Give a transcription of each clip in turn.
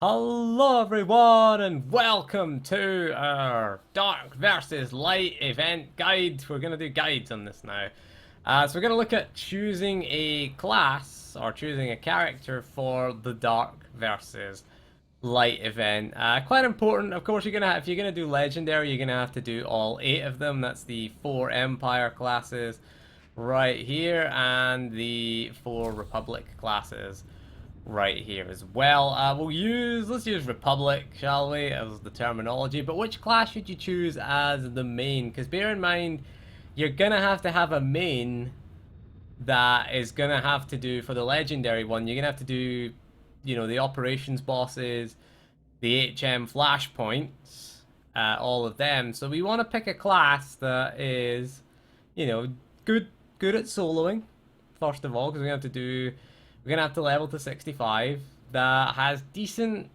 Hello everyone and welcome to our Dark versus Light event guide. We're going to do guides on this now. So we're going to look at choosing a class or choosing a character for the Dark versus Light event. Quite important. Of course, if you're going to do Legendary, you're going to have to do all 8 of them. That's the 4 Empire classes right here and the 4 Republic classes right here as well. Let's use Republic, shall we, as the terminology. But which class should you choose as the main? Because bear in mind, you're gonna have to have a main that is gonna have to do for the legendary one. You're gonna have to do, the operations bosses, the HM flashpoints, all of them. So we want to pick a class that is, you know, good at soloing. First of all, because we're gonna have to level to 65. That has decent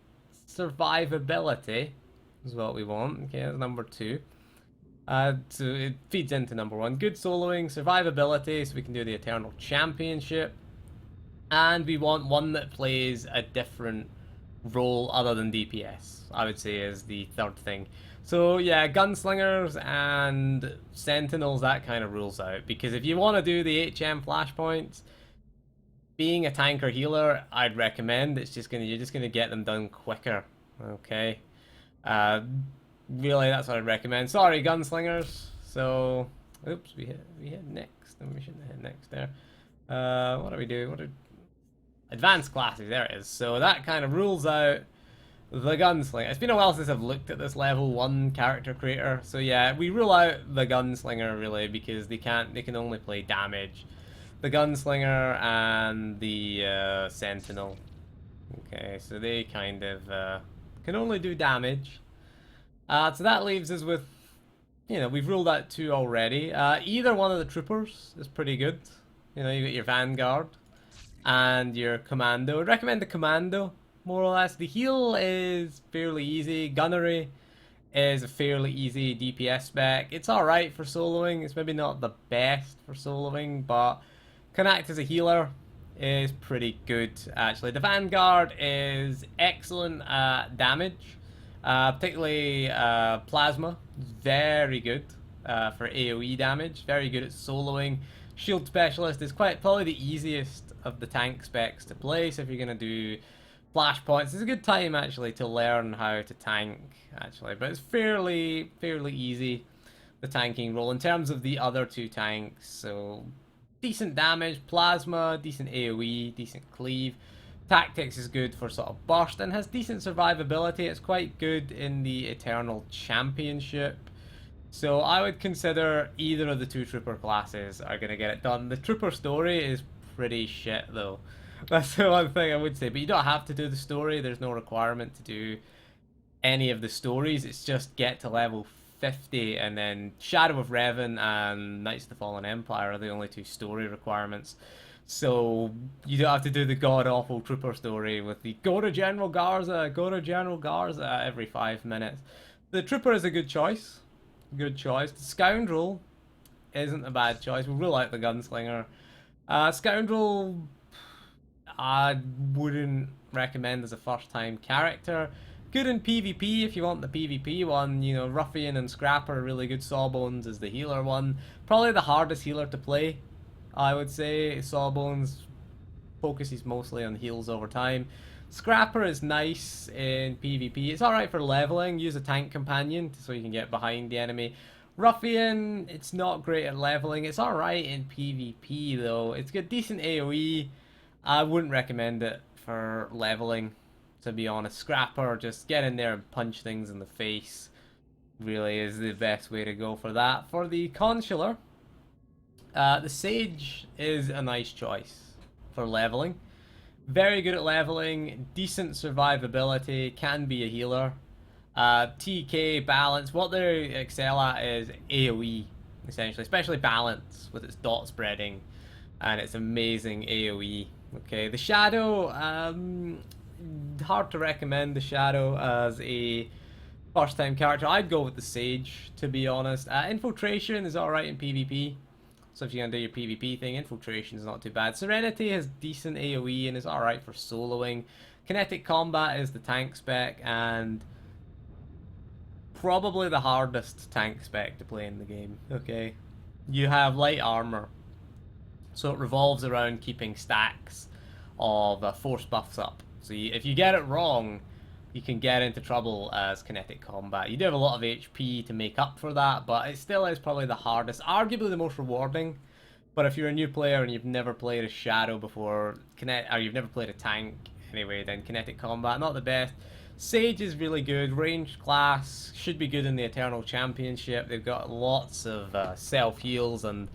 survivability, is what we want. Okay, that's number 2. So it feeds into number 1. Good soloing, survivability, so we can do the Eternal Championship. And we want one that plays a different role other than DPS, I would say, is the third thing. So yeah, gunslingers and sentinels, that kind of rules out. Because if you want to do the HM flashpoints, being a tank or healer, I'd recommend. You're just gonna get them done quicker. Okay. Really, that's what I'd recommend. Sorry, gunslingers. So, oops, we hit next, and we shouldn't have hit next there. What do we do? Advanced classes? There it is. So that kind of rules out the gunslinger. It's been a while since I've looked at this level 1 character creator. So yeah, we rule out the gunslinger really because they can only play damage. The gunslinger and the sentinel. Okay, so they kind of can only do damage. So that leaves us with, we've ruled out 2 already. Either one of the troopers is pretty good. You got your vanguard and your commando. I'd recommend the commando, more or less. The heal is fairly easy. Gunnery is a fairly easy DPS spec. It's alright for soloing. It's maybe not the best for soloing, but can act as a healer, is pretty good actually. The Vanguard is excellent at damage, particularly plasma. Very good for AoE damage. Very good at soloing. Shield Specialist is probably the easiest of the tank specs to play. So if you're gonna do flashpoints, it's a good time actually to learn how to tank actually. But it's fairly easy, the tanking role in terms of the other 2 tanks. So decent damage, plasma, decent AoE, decent cleave. Tactics is good for sort of burst and has decent survivability. It's quite good in the Eternal Championship. So I would consider either of the 2 trooper classes are going to get it done. The trooper story is pretty shit though. That's the one thing I would say. But you don't have to do the story. There's no requirement to do any of the stories. It's just get to level 50, and then Shadow of Revan and Knights of the Fallen Empire are the only 2 story requirements. So you don't have to do the god-awful trooper story with the go to General Garza every 5 minutes. The trooper is a good choice. Good choice. The scoundrel isn't a bad choice. We'll rule out the gunslinger. Scoundrel, I wouldn't recommend as a first-time character. Good in PvP if you want the PvP one. Ruffian and Scrapper are really good. Sawbones is the healer one. Probably the hardest healer to play, I would say. Sawbones focuses mostly on heals over time. Scrapper is nice in PvP. It's alright for leveling. Use a tank companion so you can get behind the enemy. Ruffian, it's not great at leveling. It's alright in PvP though. It's got decent AoE. I wouldn't recommend it for leveling, to be honest. Scrapper, just get in there and punch things in the face, really is the best way to go for that. For the consular, the Sage is a nice choice for leveling. Very good at leveling, decent survivability, can be a healer. TK, balance, what they excel at is AoE, essentially, especially balance with its dot spreading and its amazing AoE. Okay, the Shadow, hard to recommend the Shadow as a first time character. I'd go with the Sage, to be honest. Infiltration is alright in PvP. So if you're going to do your PvP thing, Infiltration is not too bad. Serenity has decent AoE and is alright for soloing. Kinetic combat is the tank spec, and probably the hardest tank spec to play in the game. Okay, you have light armor, so it revolves around keeping stacks of force buffs up. So if you get it wrong, you can get into trouble as kinetic combat. You do have a lot of HP to make up for that, but it still is probably the hardest, arguably the most rewarding. But if you're a new player and you've never played a Shadow before, or you've never played a tank anyway, then kinetic combat, not the best. Sage is really good. Ranged class should be good in the Eternal Championship. They've got lots of self-heals and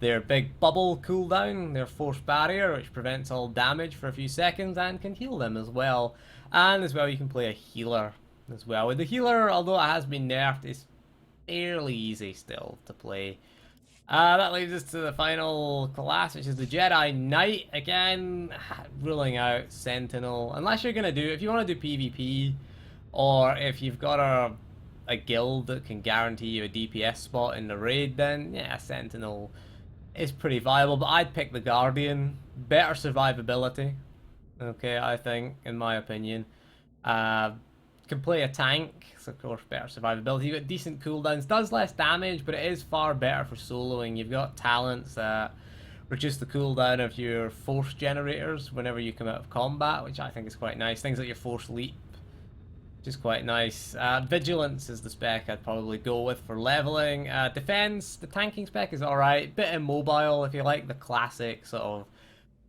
their big bubble cooldown, their force barrier, which prevents all damage for a few seconds and can heal them as well. And as well, you can play a healer as well. With the healer, although it has been nerfed, it's fairly easy still to play. That leads us to the final class, which is the Jedi Knight. Again, ruling out Sentinel. Unless you're going to if you want to do PvP, or if you've got a guild that can guarantee you a DPS spot in the raid, then yeah, Sentinel is pretty viable. But I'd pick the Guardian. Better survivability. Okay, I think, in my opinion. Can play a tank, so of course better survivability. You've got decent cooldowns, does less damage, but it is far better for soloing. You've got talents that reduce the cooldown of your force generators whenever you come out of combat, which I think is quite nice. Things like your force leap, which is quite nice. Vigilance is the spec I'd probably go with for leveling. Defense, the tanking spec is alright. Bit immobile. If you like the classic sort of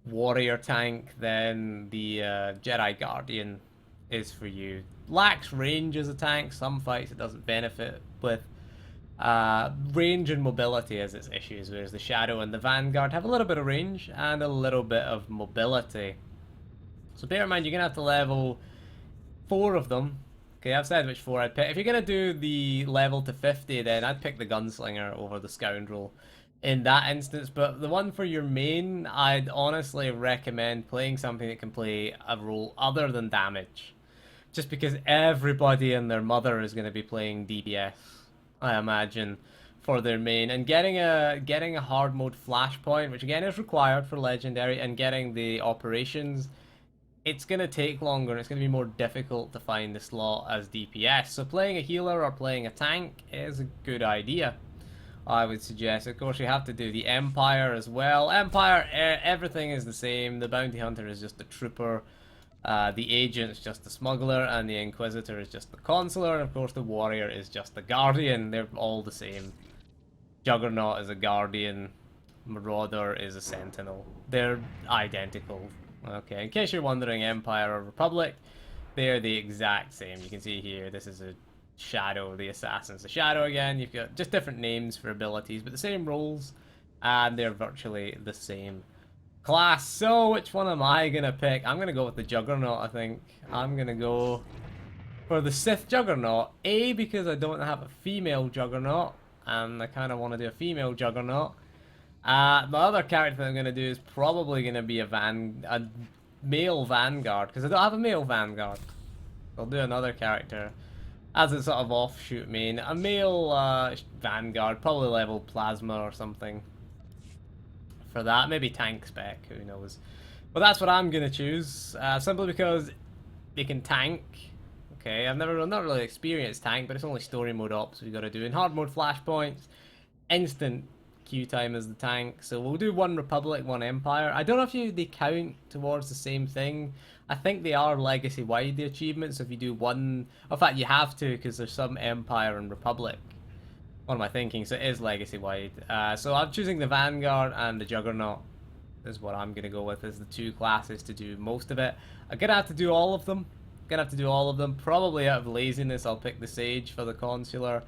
warrior tank, then the Jedi Guardian is for you. Lacks range as a tank. Some fights it doesn't benefit with. Range and mobility as its issues, whereas the Shadow and the Vanguard have a little bit of range and a little bit of mobility. So bear in mind, you're going to have to level 4 of them. Okay, I've said which 4 I'd pick. If you're going to do the level to 50, then I'd pick the Gunslinger over the Scoundrel in that instance. But the one for your main, I'd honestly recommend playing something that can play a role other than damage. Just because everybody and their mother is going to be playing DPS, I imagine, for their main. And getting a hard mode flashpoint, which again is required for Legendary, and getting the operations, it's going to take longer and it's going to be more difficult to find the slot as DPS. So playing a healer or playing a tank is a good idea, I would suggest. Of course, you have to do the Empire as well. Empire, everything is the same. The Bounty Hunter is just the trooper. The Agent's just the smuggler, and the Inquisitor is just the consular, and of course the Warrior is just the Guardian. They're all the same. Juggernaut is a Guardian, Marauder is a Sentinel. They're identical. Okay, in case you're wondering, Empire or Republic, they're the exact same. You can see here, this is a Shadow, the Assassin's the Shadow again. You've got just different names for abilities, but the same roles, and they're virtually the same class. So which one am I gonna pick? I'm gonna go with the Juggernaut. I think I'm gonna go for the Sith Juggernaut. A, because I don't have a female Juggernaut, and I kind of want to do a female Juggernaut. The other character that I'm gonna do is probably gonna be a male Vanguard, because I don't have a male Vanguard. I'll do another character as a sort of offshoot main. A male Vanguard, probably level Plasma or something. For that, maybe tank spec, who knows. But that's what I'm gonna choose, simply because they can tank. Okay, I've not really experienced tank, but it's only story mode ops we gotta do. In hard mode flashpoints, instant queue time as the tank. So we'll do one Republic, one Empire. I don't know if they count towards the same thing. I think they are legacy wide, the achievements. So if you do one, in fact you have to, because there's some Empire and Republic. What am I thinking? So it is legacy wide. So I'm choosing the Vanguard and the Juggernaut is what I'm gonna go with as the 2 classes to do most of it. I'm gonna have to do all of them. Probably out of laziness, I'll pick the Sage for the Consular,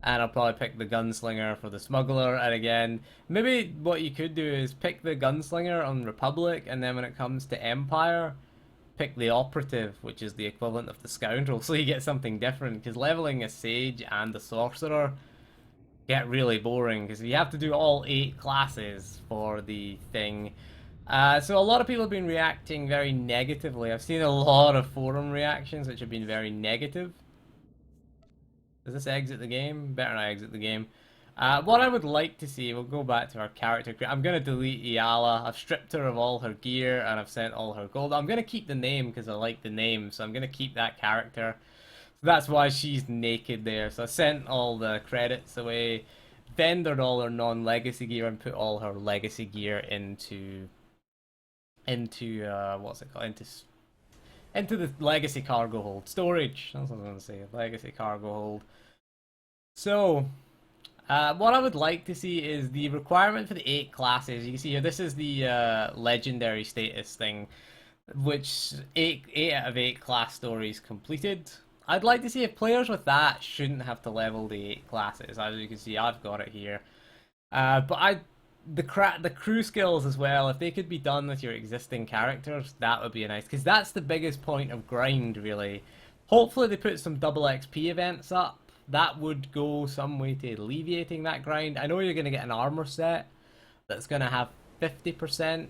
and I'll probably pick the Gunslinger for the Smuggler. And again, maybe what you could do is pick the Gunslinger on Republic, and then when it comes to Empire, pick the Operative, which is the equivalent of the Scoundrel, so you get something different. Because leveling a Sage and a Sorcerer get really boring, because you have to do all 8 classes for the thing. So a lot of people have been reacting very negatively. I've seen a lot of forum reactions which have been very negative. Does this exit the game? Better not exit the game. What I would like to see, we'll go back to our character. I'm going to delete Iala. I've stripped her of all her gear and I've sent all her gold. I'm going to keep the name because I like the name, so I'm going to keep that character. So that's why she's naked there. So I sent all the credits away, vendored all her non-legacy gear, and put all her legacy gear into what's it called? Into the legacy cargo hold. Storage. That's what I was going to say. Legacy cargo hold. So, what I would like to see is the requirement for the 8 classes. You can see here, this is the legendary status thing, which 8 out of 8 class stories completed. I'd like to see if players with that shouldn't have to level the 8 classes. As you can see, I've got it here. But the crew skills as well, if they could be done with your existing characters, that would be nice, because that's the biggest point of grind, really. Hopefully they put some double XP events up. That would go some way to alleviating that grind. I know you're going to get an armor set that's going to have 50%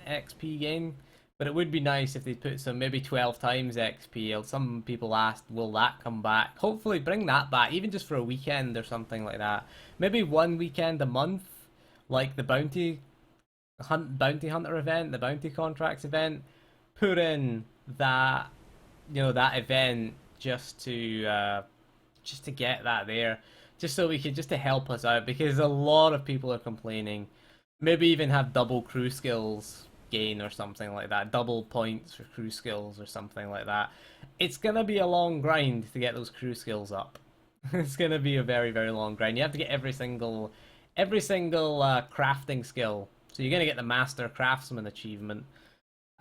XP gain, but it would be nice if they put some, maybe 12 times XP. Some people asked, will that come back? Hopefully bring that back, even just for a weekend or something like that. Maybe one weekend a month, like the bounty hunter event, the bounty contracts event. Put in that, that event just to get that there, just so we could, just to help us out, because a lot of people are complaining. Maybe even have double crew skills gain or something like that, double points for crew skills or something like that. It's gonna be a long grind to get those crew skills up. It's gonna be a very, very long grind. You have to get every single crafting skill. So you're gonna get the Master Craftsman achievement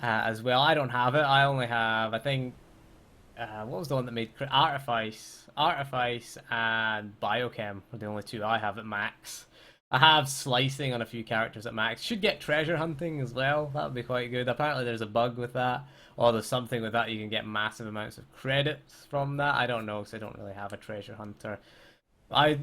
as well. I don't have it. I only have, I think, what was the one that made Artifice and Biochem are the only 2 I have at max. I have slicing on a few characters at max. Should get treasure hunting as well. That would be quite good. Apparently there's a bug with that, or there's something with that, you can get massive amounts of credits from that. I don't know, because I don't really have a treasure hunter. I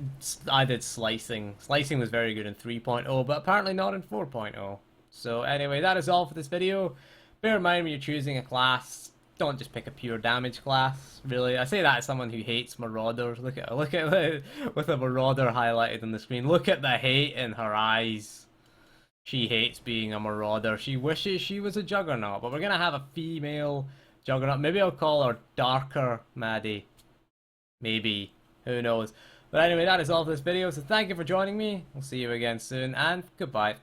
did slicing. Slicing was very good in 3.0, but apparently not in 4.0. So anyway, that is all for this video. Bear in mind when you're choosing a class, don't just pick a pure damage class, really. I say that as someone who hates Marauders. Look at with a Marauder highlighted on the screen. Look at the hate in her eyes. She hates being a Marauder. She wishes she was a Juggernaut, but we're gonna have a female Juggernaut. Maybe I'll call her Darker Maddie. Maybe. Who knows? But anyway, that is all for this video, so thank you for joining me. We'll see you again soon, and goodbye.